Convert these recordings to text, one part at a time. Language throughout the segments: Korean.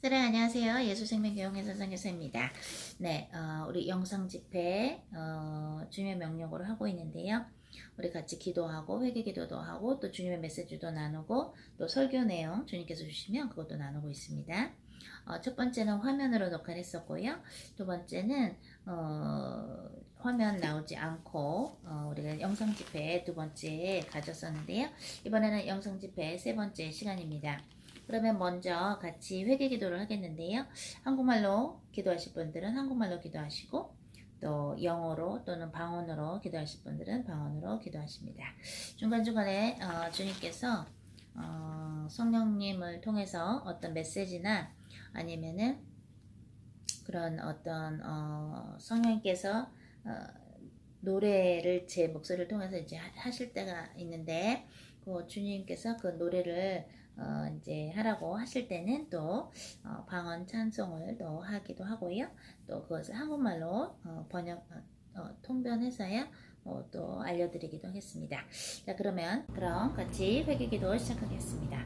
안녕하세요. 예수생명교육의 선생교사입니다. 네, 우리 영상 집회, 주님의 명령으로 하고 있는데요. 우리 같이 기도하고, 회개 기도도 하고, 또 주님의 메시지도 나누고, 또 설교 내용 주님께서 주시면 그것도 나누고 있습니다. 첫 번째는 화면으로 녹화를 했었고요. 두 번째는, 화면 나오지 않고, 우리가 영상 집회 두 번째 가졌었는데요. 이번에는 영상 집회 세 번째 시간입니다. 그러면 먼저 같이 회개 기도를 하겠는데요. 한국말로 기도하실 분들은 한국말로 기도하시고, 또 영어로 또는 방언으로 기도하실 분들은 방언으로 기도하십니다. 중간중간에 주님께서 성령님을 통해서 어떤 메시지나 아니면은 그런 어떤 성령님께서 노래를 제 목소리를 통해서 이제 하실 때가 있는데, 그 주님께서 그 노래를 이제 하라고 하실 때는 또 방언 찬송을 또 하기도 하고요. 또 그것을 한국말로 통변해서요. 또 알려드리기도 하겠습니다. 자, 그럼 같이 회개기도 시작하겠습니다.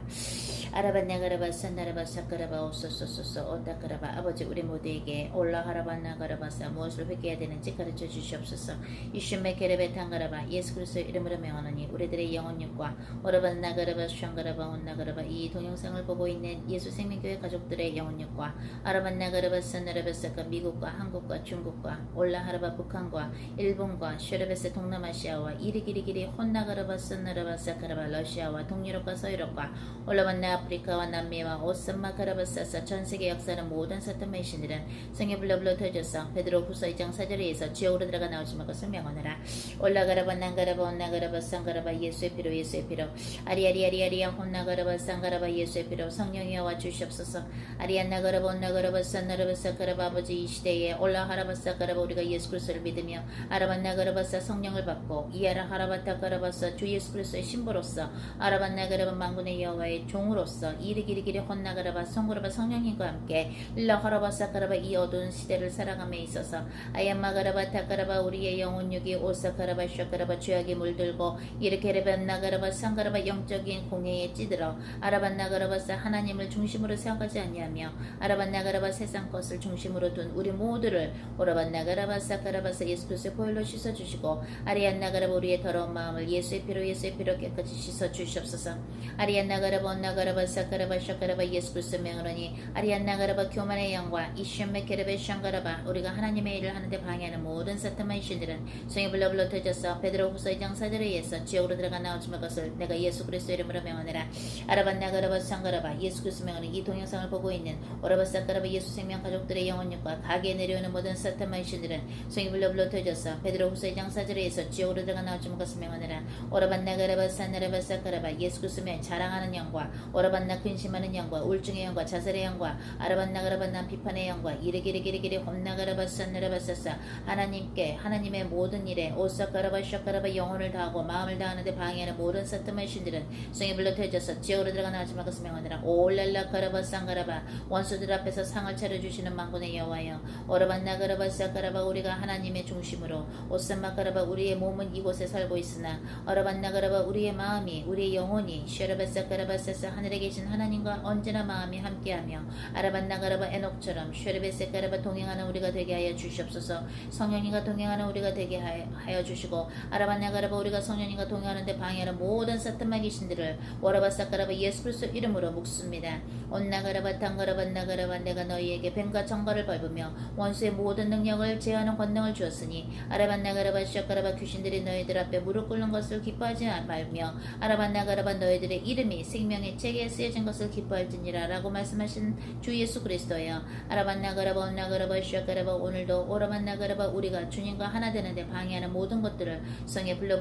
아라반나가라바사 나라바사가라바 오소소소소 오다가라바. 아버지, 우리 모두에게 올라하라반나가라바사 무엇을 회개해야 되는지 가르쳐 주시옵소서. 이슈메케레베탄가라바. 예수 그리스도의 이름으로 명하노니 우리들의 영혼육과 오라반나가라바 샹가라바 온나가라바. 이 동영상을 보고 있는 예수 생명교회 가족들의 영혼육과 아라반나가라바사 나라바사가 미국과 한국과 중국과 올라하라바 북한과 일본과 쉐르베스 동남아시아와 이리기리기리 혼나가라바사 나라바사 가라바 러시아와 동유럽과 서유럽과 올라반나 아프리카와 남미와 오스마 가라바사사. 전세계 역사는 모든 사탄 메신들은 성의 블러블러 터져서 베드로 후서 2장 4절에서 지옥으로 들어가 나오지 말 것을 명하노라. 올라가라바 난가라바 온나가라바 쌍가라바. 예수의 피로 예수의 피로. 아리아리아리아리아 혼나가라바 쌍가라바. 예수의 피로. 성령이여 와 주시옵소서. 아리안나가라바 온나가라바 산나라바사 가라바. 아버지, 이 시대에 올라하라바사 가라바. 우리가 예수 그리스도를 믿으며 아라반나가라바사 성령을 받고 이아라 하라바타 가라바사 주 예수 그리스도의 신부로서 아라반나가라바 만군의 여호와의 종으로서 이리기리기리 혼나가라바 성구라바 성령님과 함께 일라하라바사 가라바. 이 어두운 시대를 살아감에 있어서 아얀마가라바 타가라바. 우리의 영혼육이 오사가라바 샤가라바 죄악에 물들고 이르케레반나가라바 상가라바. 영적인 공회에 찌들어 아라반나가라바사 하나님을 중심으로 생각하지 아니하며 아라반나가라바 세상 것을 중심으로 둔 우리 모두를 오라반나가라바사 가라바사 예수 그리스도의 보혈로 씻어주시고 아리안나가라바. 우리의 더러운 마음을 예수의 피로 깨끗이 씻어주시옵소서. 아리안나가라바 온나가라바 사가라바 샤가라바. 예수 그리스도 명으로니 아리안나가라바. 교만의 영과 이슈메케레베 샹가라바. 우리가 하나님의 일을 하는데 방해하는 모든 사탄의 신들은 성의 블러블러 터져서 베드로 후서 2장 4절에 의해서 지옥으로 들어가 나오지 말 것을 내가 예수 그리스도 이름으로 명하노라. 아라반나가라바 상가라바. 예수 그리스도 명으로 이 동영상을 보고 있는 오라바사가라바 예수 생명 가족들의 영혼육과 가게에 내려오는 모든 사탄의 신들은 성의 블러블러 터져서 베드로 후서 2장 4절에 의해서 지옥으로 들어가 나오지 말 것을 명하노라. 오라반나가라바 사나라바 사가라바. 예수 그리스도 명 자랑하는 영과 오라반나 근심하는 영과 우울증의 영과 자살의 영과 아라반나가라반나 비판의 영과 이르기리기리기리 홈나가라바 산나라바사사. 하나님께 하나님의 모든 일에 오사가라바 샤가라바. 영혼을 다하고 마음을 다하는데 방해하는 모든 사탄의 신들은 성에 불러터져서 지옥으로 들어가 나오지 말 것을 명하노라. 올랄라 가라바 쌍가라바. 원수들 앞에서 상을 차려주시는 만군의 여호와여, 오라반나가라바 사가라바. 우리가 하나님의 중심으로 오산마가라바. 우리의 몸은 이곳에 살고 있으나 오라반나가라바. 우리의 마음이 우리의 영혼이 쉐르베사가라바사사. 하늘에 계신 하나님과 언제나 마음이 함께하며 아라반나가라바 에녹처럼 쉐르베사가라바 동행하는 우리가 되게 하여 주시옵소서. 성령님과 동행하는 우리가 되게 하여 주시고 아라반나가라바. 우리가 성령님과 동행하는데 방해하는 모든 사탄의 귀신들을 오라바사가라바 예수 그리스도 이름으로 묵습니다. 온나가라바 당가라반나가라바. 내가 너희에게 뱀과 정갈을 밟으며 원수의 모든 능력을 제하는 권능을 주었으니 아라반나가라바 샤가라바. 귀신들이 너희들 앞에 무릎 꿇는 것을 기뻐하지 말며 아라반나가라바. 너희들의 이름이 생명의 책에 쓰여진 것을 기뻐할지니라 라고 말씀하신 주 예수 그리스도여. 아라반나가라바 온나가라바 샤가라바. 오늘도 오라반나가라바. 우리가 주님과 하나 되는데 방해하는 모든 것들을 성에 불러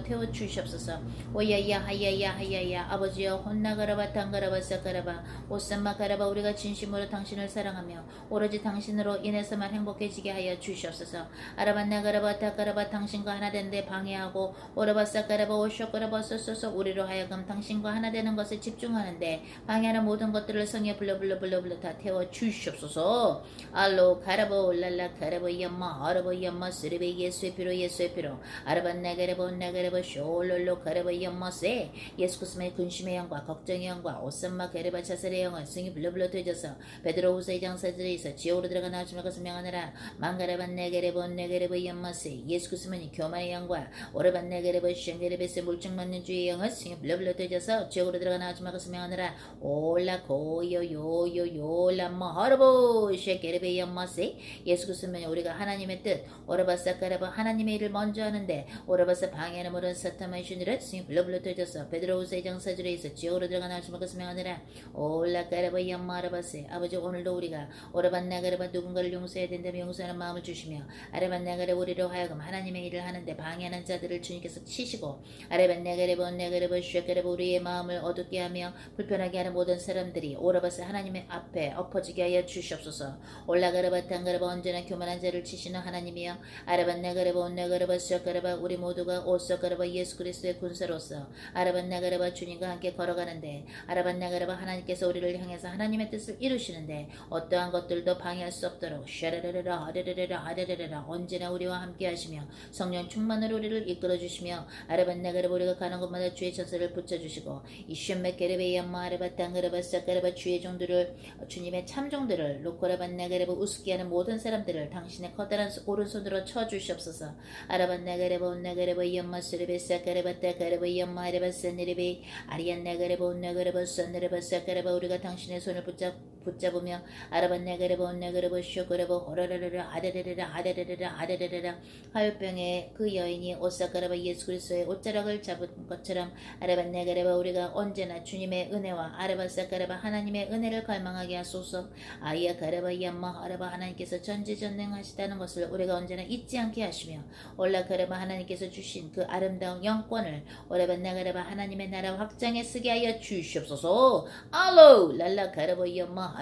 태워 주시옵소서. 오야야 하야야 하야야. 아버지여 혼나가라바 당가라바 사가라바. 오산마가라바. 우리가 진심으로 당신을 사랑하며 오로지 당신으로 인해서만 행복해지게 하여 주시옵소서. 아라반나가라바 타가라바 당신과 하나 되는데 방해하고 오라바사까라바 오쇼까라바소소소 우리로 하여금 당신과 하나 되는 것에 집중하는데 방해하는 모든 것들을 성에 불러 다 태워 주시옵소서. 알로 가라보 랄라 가라보 얌마 아라보 얌마 쓰리베 예수의 피로 아라반나가라보 나가라보 쇼롤로 가라보 얌마세 예수 그리스도의 근심의 영과 걱정의 영과 오썸마 가라바 자살의 영을 성이 불러 되져서 베드로후서 2장 4절에서 지옥으로 들어가 나오지 말고 명하느라 망가라반 나가라보 얌마세 예수 그리스도의 교만의 영과 오라반 나가라보 쉔게레베스 물증 맞는 주의 영을 성이 불러 되져서 지옥으로 들어가 나오지 말고 명하느라 올라 고요 요요 람마 하라보 쉔게레베 얌마세 예수 그리스도는 우리가 하나님의 뜻 오라바사 까라바 하나님의 일을 먼저 하는데 오라바사 방해하는 모든 사탄의 신들을 승히 불러 터져서 베드로후서 2장 4절에서 지옥으로 들어가 나오지 말고 명하느라 올라 까라바 얌마 아라바세 아버지 오늘도 우리가 오라반 나가라바 누군가를 용서해야 된다면 용서하는 마음을 주시며 아라반 나가라 우리로 하여금 하나님의 일을 하는데 방해하는 자들을 주님께서 치시고 아라반 나가라바 슈가라바 우리의 마음을 어둡게 하며 불편하게 하는 모든 사람들이 오라바사 하나님의 앞에 엎어지게 하여 주시옵소서. 올라가라바 땅가라바 언제나 교만한 자를 치시는 하나님이여 아라반 나가라바 온나가라바 슈가라바 우리 모두가 오서가라바 예수 그리스도의 군사로서 아라반 나가라바 주님과 함께 걸어가는데 아라반 나가라바 하나님께서 우리를 향해서 하나님의 뜻을 이루시는데 어떠한 것들도 방해할 수 없도록 샤라라라 아라라라 언제나 우리와 함께 하시며 성령 충만으로 우리를 이끌어 주시며 아라반 나가라바 우리가 가는 곳마다 주의 전사를 붙여주시고 이슈메케레베 얌마 아라바 땅가라바 싹가라바 주의 종들을 주님의 참종들을 로코라반 나가라바 우습게 하는 모든 사람들을 당신의 커다란 오른손으로 쳐주시옵소서. 아라반 나가라바 온나가라바 얌마 스레베 싹가라바 따가라바 얌마 아라바 산네레베 아리안 나가라바 온나가라바 산네레바 싹가라바 우리가 당신의 손을 붙잡으며 아라반 나가라바 온나가라바 쇼가라바 호라라라라 아라라라라 화요병에 그 여인이 오사가라바 예수 그리스도의 옷자락을 잡은 것처럼 아라반 나가라바 우리가 언제나 주님의 은혜와 아라바사가라바 하나님의 은혜를 갈망하게 하소서. 아이야 가라바 얌마 아라바 하나님께서 전지전능하시다는 것을 우리가 언제나 잊지 않게 하시며 올라가라바 하나님께서 주신 그 아름다운 영권을 오라반 나가라바 하나님의 나라 확장에 쓰게 하여 주시옵소서. 알로 랄라 가라바 얌마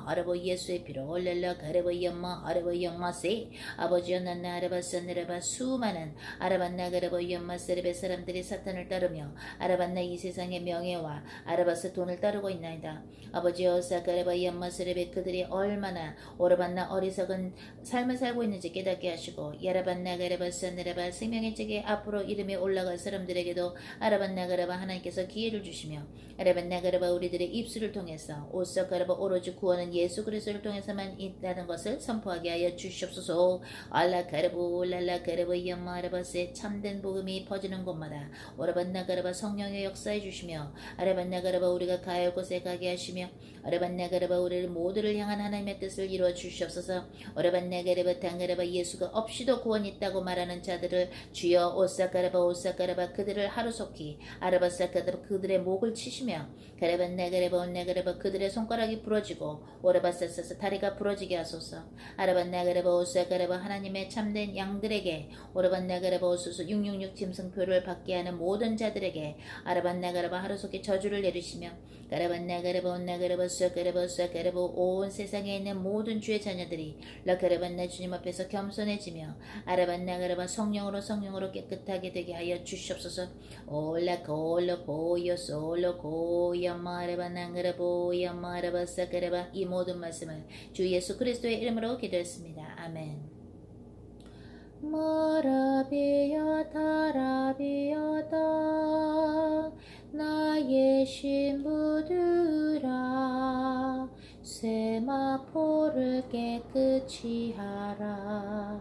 아라바 예수의 피로 랄라 가라바 얌마 아라바 얌마세 아버지여 난나 아라바 산느라바 수많은 아라반 나가라바 얌마 세레베 사람들이 사탄을 따르며 아라반나 이 세상의 명예와 아라바스 돈을 따르고 있나이다. 아버지여 사가라바 얌마 세레베 그들이 얼마나 오라반나 어리석은 삶을 살고 있는지 깨닫게 하시고 야라반 나가라바 산느라바 생명의 책에 앞으로 이름이 올라갈 사람들에게도 아라반 나가라바 하나님께서 기회를 주시며 아라반 나가라바 우리들의 입술을 통해서 오사가라바 오로지 구원은 예수 그리스도를 통해서만 있다는 것을 선포하게 하여 주시옵소서. 알라가라보 랄라가라바 얌마 아라바세 참된 복음이 퍼지는 곳마다 오라반 나가라바 성령의 역사해 주시며 아라반 나가라바 우리가 가야 곳에 가게 하시며 아라반 나가라바 우리를 모두를 향한 하나님의 뜻을 이루어 주시옵소서. 오라반 나가라바 당가라바 예수가 없이도 구원이 있다고 말하는 자들을 주여 오사가라바 그들을 하루속히 아라바사가라바 그들의 목을 치시며 가라반 나가라바 온나가라바 그들의 손가락이 부러지고 오라바사사사 다리가 부러지게 하소서. 아라반 나가라바 오사가라바 하나님의 참된 양들에게 오라반 나가라바 오소서 666 짐승표를 받게 하는 모든 자들에게 아라반 나가라바 하루속히 저주를 내리시며 가라반 나가라바 온나가라바 쏴가라바 온 세상에 있는 모든 주의 자녀들이 라가라반 나 주님 앞에서 겸손해지며 아라반 나가라바 성령으로 깨끗하게 되게 하여 주시옵소서. 올라 보여 솔로 고야 마라바 나가라보야 마라바 사가라바 이 모든 말씀을 주 예수 그리스도의 이름으로 기도했습니다. 아멘. 마라비야다 나의 신부들아 세마포를 깨끗이 하라.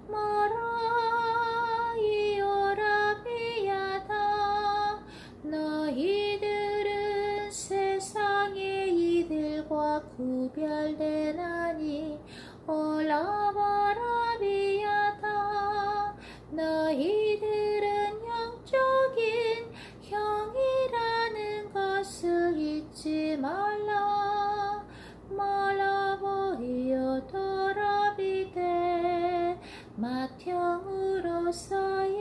마라이오라비야다 너희들은 세상의 이들과 구별되나니 올라바라비야다 너희들은 영적인 형이라는 것을 잊지 말라. 말라보이오도라비데 맏형으로서의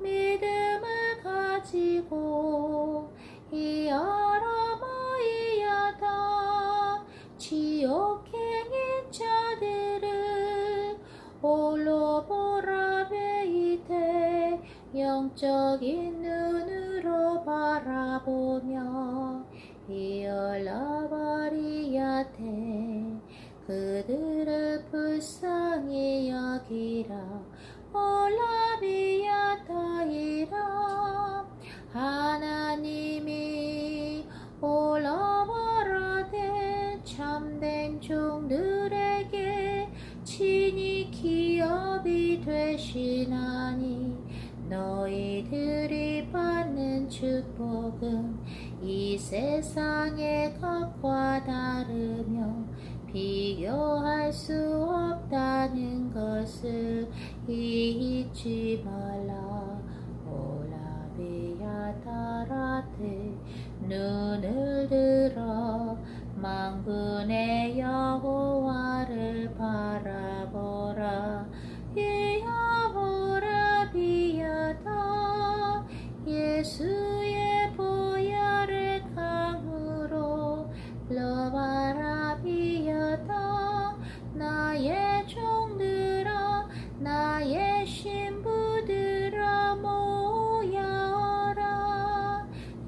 믿음을 가지고 이 아라마이야다 지옥 적인 눈으로 바라보며 이얼라바리야테 그들을 불쌍히 여기라 올라비야타이라 하나님이 올라바라되 참된 종들에게 친히 기업이 되시나니 너희들이 받는 축복은 이 세상의 것과 다르며 비교할 수 없다는 것을 잊지 말라. 올라비야타라테 눈을 들어 만군의 여호와를 바라보라. 이야보라비야다 예수의 보혈의 강으로 러바라비야다 나의 종들아 나의 신부들아 모여라.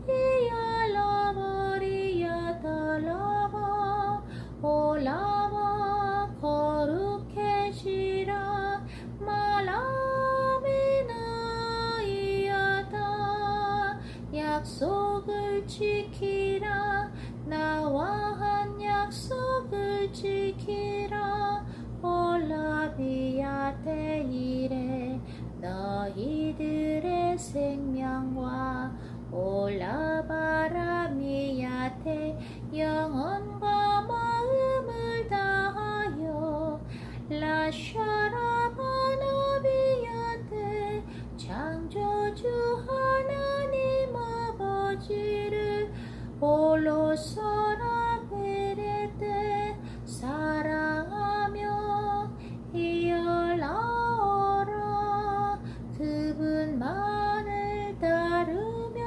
이알라버리야달라바 올라와 거룩해지라. 말라미나이야다 약속을 지키라. 나와 한 약속을 지키라. 올라비야테 이래 너희들의 생명과 올라바라미야테 영혼과 마음을 다하여 라샤라바나비야테 창조주 하나님 아버지를 홀로서라 베레테 사랑하며 이어나오라. 그분만을 따르며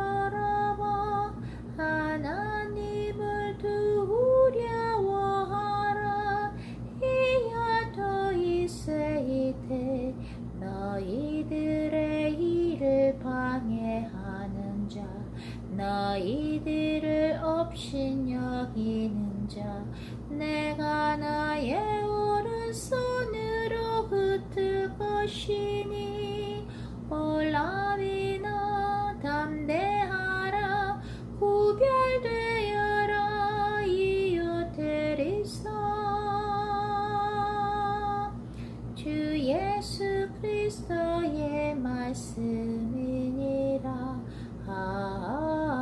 이어따라라바 하나님을 두려워하라. 이어도이세이테 너희들의 일을 방해하는 자 너희들을 업신여기는 자 내가 나의 오른손으로 흩을 것이니 올라비나 담대하라. 구별되어라. 이어테리사 주 예수 그리스도의 말씀이니라.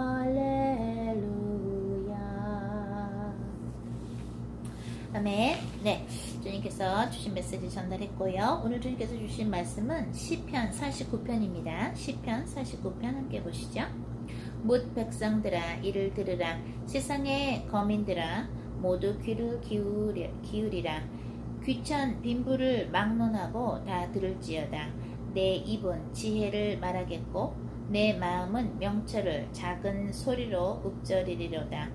할렐루야. 아멘. 네, 주님께서 주신 메시지 전달했고요. 오늘 주님께서 주신 말씀은 시편 49편입니다. 시편 49편 함께 보시죠. 뭇 백성들아 이를 들으라. 세상의 거민들아 모두 귀를 기울이라. 귀천 빈부를 막론하고 다 들을지어다. 내 입은 지혜를 말하겠고 내 마음은 명철을 작은 소리로 읊조리리로다.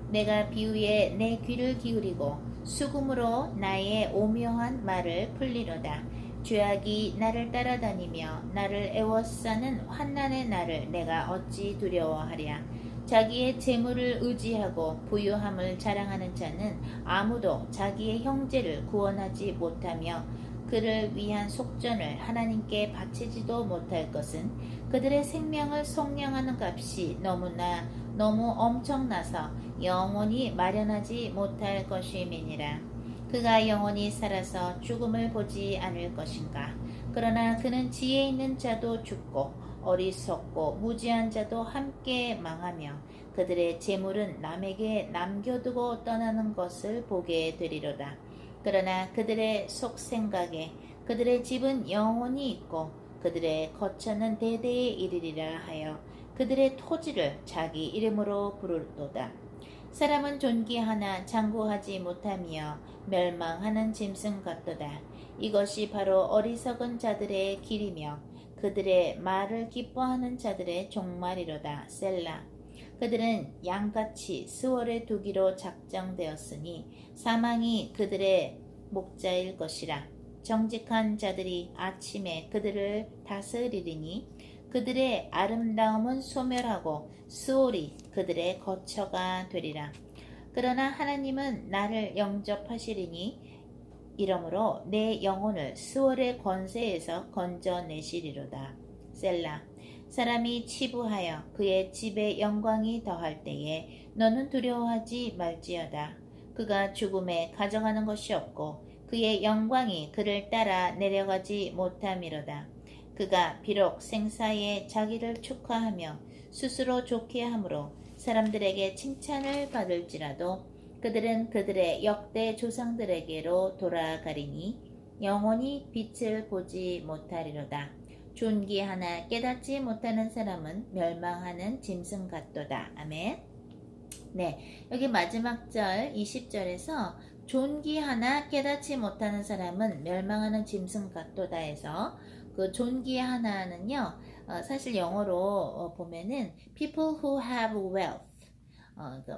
내가 비유에 내 귀를 기울이고 수금으로 나의 오묘한 말을 풀리로다. 죄악이 나를 따라다니며 나를 애워싸는 환난의 날을 내가 어찌 두려워하랴. 자기의 재물을 의지하고 부유함을 자랑하는 자는 아무도 자기의 형제를 구원하지 못하며 그를 위한 속전을 하나님께 바치지도 못할 것은 그들의 생명을 속량하는 값이 너무 엄청나서 영원히 마련하지 못할 것임이니라. 그가 영원히 살아서 죽음을 보지 않을 것인가. 그러나 그는 지혜 있는 자도 죽고 어리석고 무지한 자도 함께 망하며 그들의 재물은 남에게 남겨두고 떠나는 것을 보게 되리로다. 그러나 그들의 속생각에 그들의 집은 영원히 있고 그들의 거처는 대대에 이르리라 하여 그들의 토지를 자기 이름으로 부르도다. 사람은 존귀하나 장구하지 못하며 멸망하는 짐승 같도다. 이것이 바로 어리석은 자들의 길이며 그들의 말을 기뻐하는 자들의 종말이로다. 셀라. 그들은 양같이 스월에 두기로 작정되었으니 사망이 그들의 목자일 것이라. 정직한 자들이 아침에 그들을 다스리리니 그들의 아름다움은 소멸하고 수월이 그들의 거처가 되리라. 그러나 하나님은 나를 영접하시리니 이러므로 내 영혼을 수월의 권세에서 건져내시리로다. 셀라. 사람이 치부하여 그의 집에 영광이 더할 때에 너는 두려워하지 말지어다. 그가 죽음에 가져가는 것이 없고 그의 영광이 그를 따라 내려가지 못함이로다. 그가 비록 생사에 자기를 축하하며 스스로 좋게 함으로 사람들에게 칭찬을 받을지라도 그들은 그들의 역대 조상들에게로 돌아가리니 영원히 빛을 보지 못하리로다. 존귀하나 깨닫지 못하는 사람은 멸망하는 짐승 같도다. 아멘. 네, 여기 마지막 절 20절에서 존귀하나 깨닫지 못하는 사람은 멸망하는 짐승 같도다 해서 그 존귀하나는요, 사실 영어로 보면은 people who have wealth,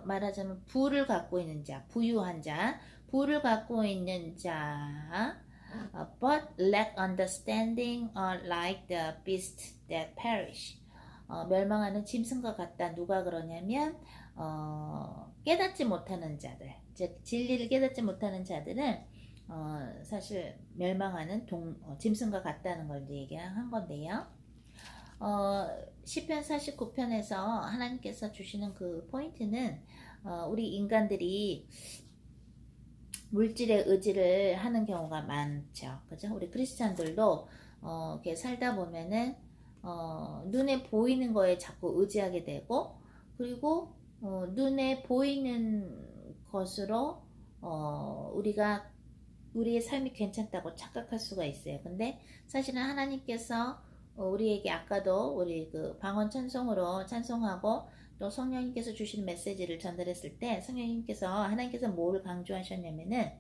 말하자면 부를 갖고 있는 자, 부유한 자, 부를 갖고 있는 자, but lack understanding are like the beasts that perish. 멸망하는 짐승과 같다. 누가 그러냐면 깨닫지 못하는 자들, 즉 진리를 깨닫지 못하는 자들은 사실 멸망하는 짐승과 같다는 걸 얘기한 건데요. 시편 49편에서 하나님께서 주시는 그 포인트는 우리 인간들이 물질의 의지를 하는 경우가 많죠. 그죠? 우리 크리스찬들도 이렇게 살다 보면은 눈에 보이는 거에 자꾸 의지하게 되고, 그리고 눈에 보이는 것으로 우리가 우리의 삶이 괜찮다고 착각할 수가 있어요. 근데 사실은 하나님께서 우리에게 아까도 우리 그 방언 찬송으로 찬송하고 또 성령님께서 주신 메시지를 전달했을 때 하나님께서 뭐를 강조하셨냐면은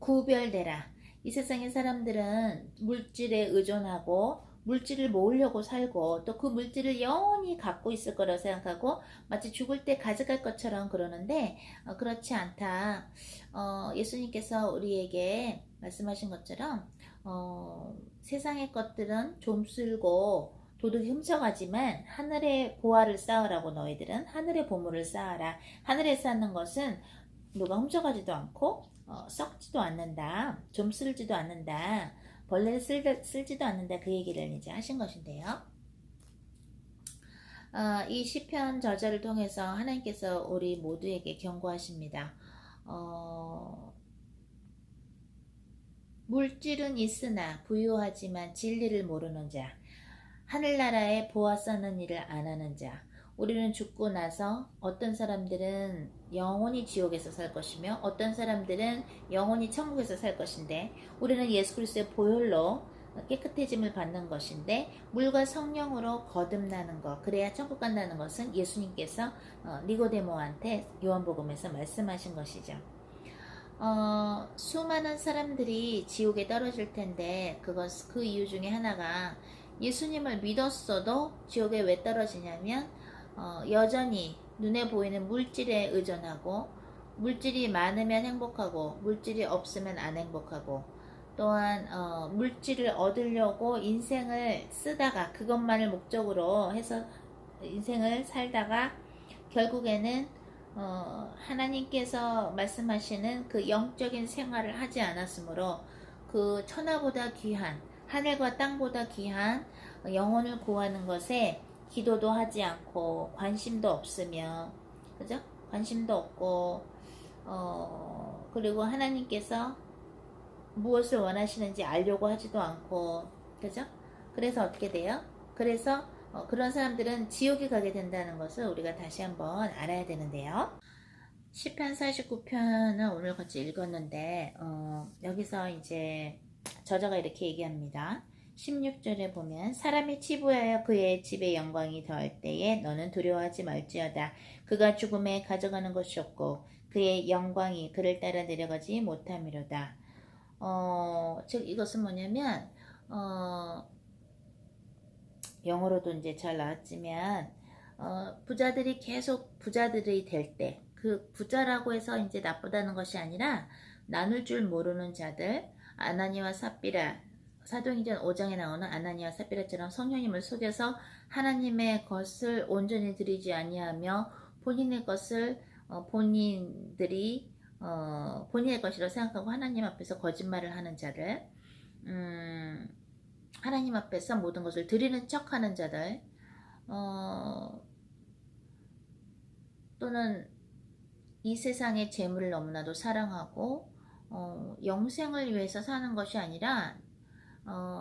구별되라. 이 세상의 사람들은 물질에 의존하고 물질을 모으려고 살고 또 그 물질을 영원히 갖고 있을 거라고 생각하고 마치 죽을 때 가져갈 것처럼 그러는데 그렇지 않다. 예수님께서 우리에게 말씀하신 것처럼 세상의 것들은 좀쓸고 도둑이 훔쳐가지만 하늘의 보화를 쌓으라고 너희들은 하늘의 보물을 쌓아라. 하늘에 쌓는 것은 누가 훔쳐가지도 않고 썩지도 않는다. 좀 쓸지도 않는다. 벌레를 쓸지도 않는다. 그 얘기를 이제 하신 것인데요. 이 시편 저자를 통해서 하나님께서 우리 모두에게 경고하십니다. 물질은 있으나 부유하지만 진리를 모르는 자, 하늘나라에 보아 쌓는 일을 안 하는 자. 우리는 죽고 나서 어떤 사람들은 영원히 지옥에서 살 것이며 어떤 사람들은 영원히 천국에서 살 것인데 우리는 예수 그리스도의 보혈로 깨끗해짐을 받는 것인데 물과 성령으로 거듭나는 것, 그래야 천국 간다는 것은 예수님께서 니고데모한테 요한복음에서 말씀하신 것이죠. 수많은 사람들이 지옥에 떨어질 텐데 그 이유 중에 하나가 예수님을 믿었어도 지옥에 왜 떨어지냐면 여전히 눈에 보이는 물질에 의존하고 물질이 많으면 행복하고 물질이 없으면 안 행복하고 또한 물질을 얻으려고 인생을 쓰다가 그것만을 목적으로 해서 인생을 살다가 결국에는 하나님께서 말씀하시는 그 영적인 생활을 하지 않았으므로 그 천하보다 귀한 하늘과 땅보다 귀한 영혼을 구하는 것에 기도도 하지 않고 관심도 없으며, 그죠? 관심도 없고 그리고 하나님께서 무엇을 원하시는지 알려고 하지도 않고, 그죠? 그래서 어떻게 돼요? 그래서 그런 사람들은 지옥에 가게 된다는 것을 우리가 다시 한번 알아야 되는데요. 시편 49편은 오늘 같이 읽었는데 여기서 이제 저자가 이렇게 얘기합니다. 16절에 보면 사람이 치부하여 그의 집에 영광이 더할 때에 너는 두려워하지 말지어다. 그가 죽음에 가져가는 것이 없고 그의 영광이 그를 따라 내려가지 못함이로다. 즉 이것은 뭐냐면 영어로도 이제 잘 나왔지만 부자들이 계속 부자들이 될 때 그 부자라고 해서 이제 나쁘다는 것이 아니라 나눌 줄 모르는 자들, 아나니와 삽비라, 사도행전 5장에 나오는 아나니와 삽비라처럼 성령님을 속여서 하나님의 것을 온전히 드리지 아니하며 본인의 것을 본인들이 본인의 것이라고 생각하고 하나님 앞에서 거짓말을 하는 자들, 하나님 앞에서 모든 것을 드리는 척하는 자들, 또는 이 세상의 재물을 너무나도 사랑하고 영생을 위해서 사는 것이 아니라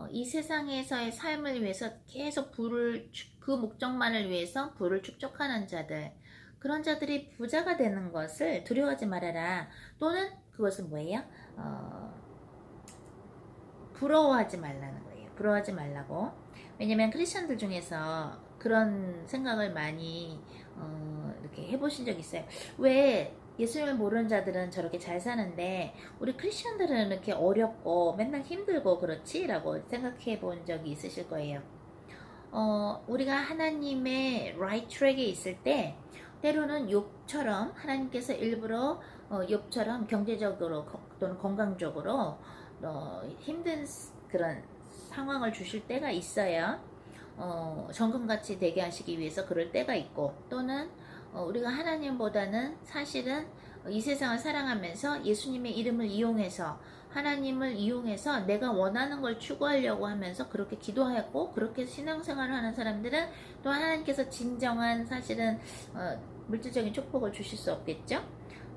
이 세상에서의 삶을 위해서 계속 그 목적만을 위해서 부를 축적하는 자들, 그런 자들이 부자가 되는 것을 두려워하지 말아라. 또는 그것은 뭐예요? 부러워하지 말라는 거예요. 부러워하지 말라고. 왜냐면 크리스천들 중에서 그런 생각을 많이 이렇게 해보신 적 있어요. 왜 예수님을 모르는 자들은 저렇게 잘 사는데 우리 크리스천들은 이렇게 어렵고 맨날 힘들고 그렇지? 라고 생각해 본 적이 있으실 거예요. 우리가 하나님의 right track에 있을 때 때로는 욥처럼 하나님께서 일부러 욥처럼 경제적으로 또는 건강적으로 힘든 그런 상황을 주실 때가 있어요. 정금같이 되게 하시기 위해서 그럴 때가 있고, 또는 우리가 하나님보다는 사실은 이 세상을 사랑하면서 예수님의 이름을 이용해서 하나님을 이용해서 내가 원하는 걸 추구하려고 하면서 그렇게 기도하고 그렇게 신앙생활을 하는 사람들은 또 하나님께서 진정한 사실은 물질적인 축복을 주실 수 없겠죠.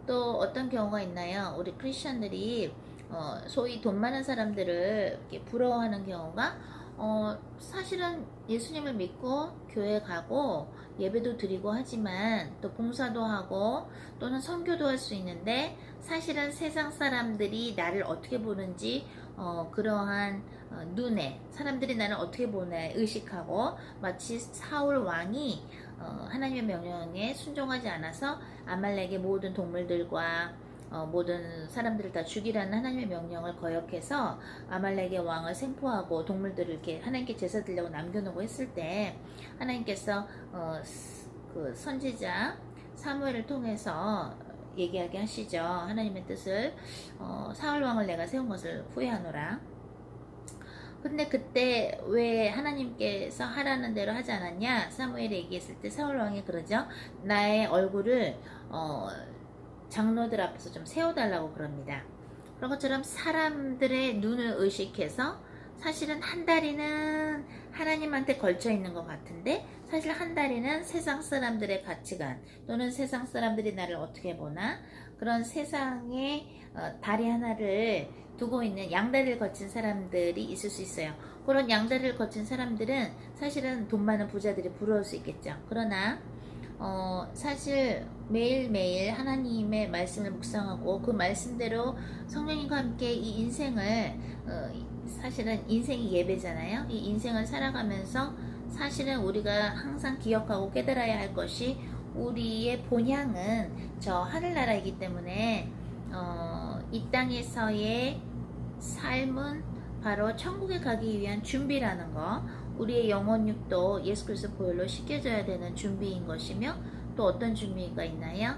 또 어떤 경우가 있나요? 우리 크리스천들이 소위 돈 많은 사람들을 이렇게 부러워하는 경우가 사실은 예수님을 믿고 교회 가고 예배도 드리고 하지만 또 봉사도 하고 또는 선교도 할 수 있는데 사실은 세상 사람들이 나를 어떻게 보는지 그러한 눈에 사람들이 나를 어떻게 보나 의식하고 마치 사울 왕이 하나님의 명령에 순종하지 않아서 아말렉의 모든 동물들과 모든 사람들을 다 죽이라는 하나님의 명령을 거역해서 아말렉의 왕을 생포하고 동물들을 이렇게 하나님께 제사 드리려고 남겨놓고 했을 때 하나님께서 그 선지자 사무엘을 통해서 얘기하게 하시죠. 하나님의 뜻을 사울 왕을 내가 세운 것을 후회하노라. 근데 그때 왜 하나님께서 하라는 대로 하지 않았냐? 사무엘이 얘기했을 때 사울 왕이 그러죠. 나의 얼굴을 장로들 앞에서 좀 세워달라고 그럽니다. 그런 것처럼 사람들의 눈을 의식해서 사실은 한 다리는 하나님한테 걸쳐 있는 것 같은데 사실 한 다리는 세상 사람들의 가치관 또는 세상 사람들이 나를 어떻게 보나 그런 세상에 다리 하나를 두고 있는 양다리를 거친 사람들이 있을 수 있어요. 그런 양다리를 거친 사람들은 사실은 돈 많은 부자들이 부러울 수 있겠죠. 그러나 사실 매일매일 하나님의 말씀을 묵상하고 그 말씀대로 성령님과 함께 이 인생을 사실은 인생이 예배잖아요. 이 인생을 살아가면서 사실은 우리가 항상 기억하고 깨달아야 할 것이 우리의 본향은 저 하늘나라이기 때문에 이 땅에서의 삶은 바로 천국에 가기 위한 준비라는 거, 우리의 영혼육도 예수 그리스도 보혈로 씻겨져야 되는 준비인 것이며 또 어떤 준비가 있나요?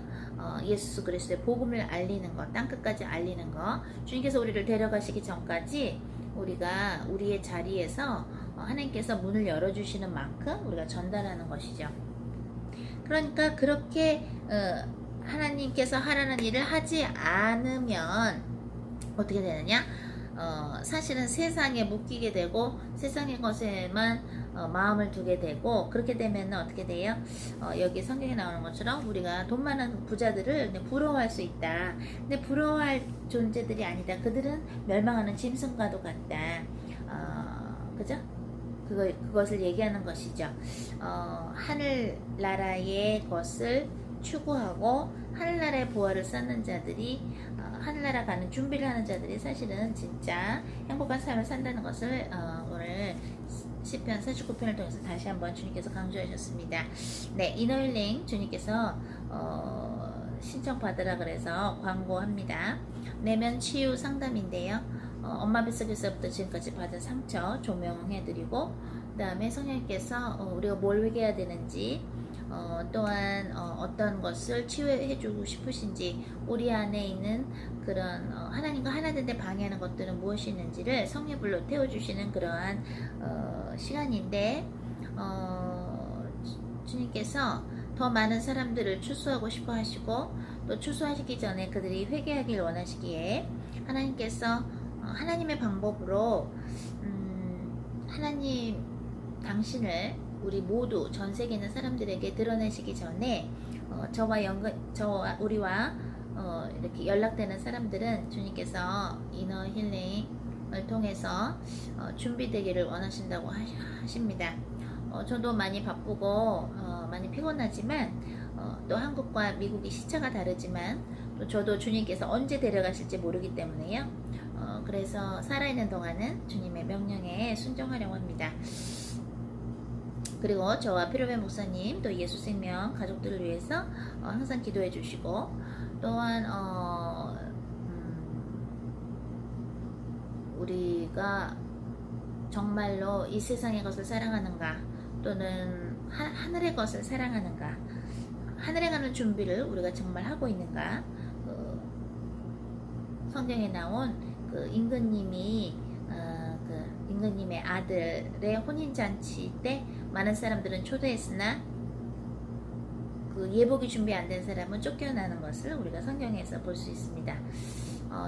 예수 그리스도의 복음을 알리는 것, 땅끝까지 알리는 것, 주님께서 우리를 데려가시기 전까지 우리가 우리의 자리에서 하나님께서 문을 열어주시는 만큼 우리가 전달하는 것이죠. 그러니까 그렇게 하나님께서 하라는 일을 하지 않으면 어떻게 되느냐? 사실은 세상에 묶이게 되고 세상의 것에만 마음을 두게 되고 그렇게 되면 어떻게 돼요? 여기 성경에 나오는 것처럼 우리가 돈 많은 부자들을 부러워할 수 있다. 근데 부러워할 존재들이 아니다. 그들은 멸망하는 짐승과도 같다. 그죠? 그것을 얘기하는 것이죠. 하늘나라의 것을 추구하고 하늘나라의 보화를 쌓는 자들이 하늘나라 가는 준비를 하는 자들이 사실은 진짜 행복한 삶을 산다는 것을 오늘 시편 49편을 통해서 다시 한번 주님께서 강조해 주셨습니다. 네, 이너힐링 주님께서 신청받으라 그래서 광고합니다. 내면 치유 상담인데요. 엄마 뱃속에서부터 지금까지 받은 상처 조명해드리고 그 다음에 성령님께서 우리가 뭘 회개해야 되는지 또한 어떤 것을 치유해주고 싶으신지, 우리 안에 있는 그런 하나님과 하나 되는데 방해하는 것들은 무엇이 있는지를 성령불로 태워주시는 그러한 시간인데, 주님께서 더 많은 사람들을 출소하고 싶어 하시고, 또 출소하시기 전에 그들이 회개하길 원하시기에 하나님께서 하나님의 방법으로 하나님 당신을 우리 모두 전 세계 있는 사람들에게 드러내시기 전에 저와 우리와 이렇게 연락되는 사람들은 주님께서 이너 힐링을 통해서 준비되기를 원하신다고 하십니다. 저도 많이 바쁘고 많이 피곤하지만 또 한국과 미국이 시차가 다르지만 또 저도 주님께서 언제 데려가실지 모르기 때문에요. 그래서 살아있는 동안은 주님의 명령에 순종하려고 합니다. 그리고 저와 피로벤 목사님 또 예수생명 가족들을 위해서 항상 기도해 주시고, 또한 우리가 정말로 이 세상의 것을 사랑하는가, 또는 하늘의 것을 사랑하는가, 하늘에 가는 준비를 우리가 정말 하고 있는가. 성경에 나온 그 임금님이 임금님의 아들의 혼인잔치 때 많은 사람들은 초대했으나 그 예복이 준비 안 된 사람은 쫓겨나는 것을 우리가 성경에서 볼 수 있습니다.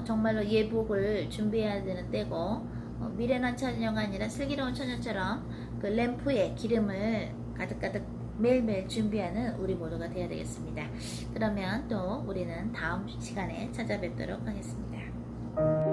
정말로 예복을 준비해야 되는 때고, 미련한 처녀가 아니라 슬기로운 처녀처럼 그 램프에 기름을 가득가득 매일매일 준비하는 우리 모두가 되어야 되겠습니다. 그러면 또 우리는 다음 시간에 찾아뵙도록 하겠습니다.